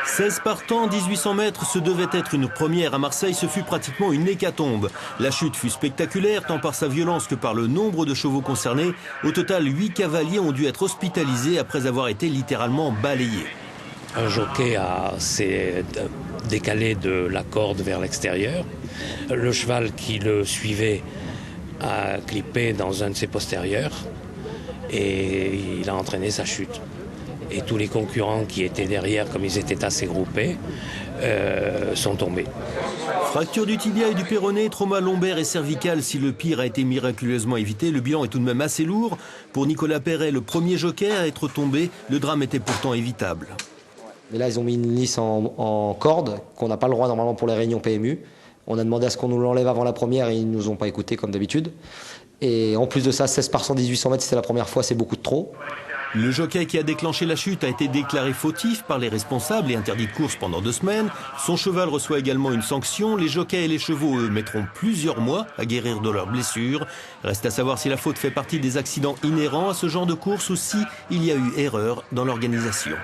16 partants, 1800 mètres, ce devait être une première. À Marseille, ce fut pratiquement une hécatombe. La chute fut spectaculaire, tant par sa violence que par le nombre de chevaux concernés. Au total, 8 cavaliers ont dû être hospitalisés après avoir été littéralement balayés. Un jockey s'est décalé de la corde vers l'extérieur. Le cheval qui le suivait a clippé dans un de ses postérieurs et il a entraîné sa chute. Et tous les concurrents qui étaient derrière, comme ils étaient assez groupés, sont tombés. Fracture du tibia et du péroné, trauma lombaire et cervical. Si le pire a été miraculeusement évité, le bilan est tout de même assez lourd. Pour Nicolas Perret, le premier jockey à être tombé, le drame était pourtant évitable. Mais là, ils ont mis une lisse en corde, qu'on n'a pas le droit normalement pour les réunions PMU. On a demandé à ce qu'on nous l'enlève avant la première et ils ne nous ont pas écoutés comme d'habitude. Et en plus de ça, 16 par 100, 1800 mètres, c'était la première fois, c'est beaucoup de trop. Le jockey qui a déclenché la chute a été déclaré fautif par les responsables et interdit de course pendant 2 semaines. Son cheval reçoit également une sanction. Les jockeys et les chevaux, eux, mettront plusieurs mois à guérir de leurs blessures. Reste à savoir si la faute fait partie des accidents inhérents à ce genre de course ou si il y a eu erreur dans l'organisation.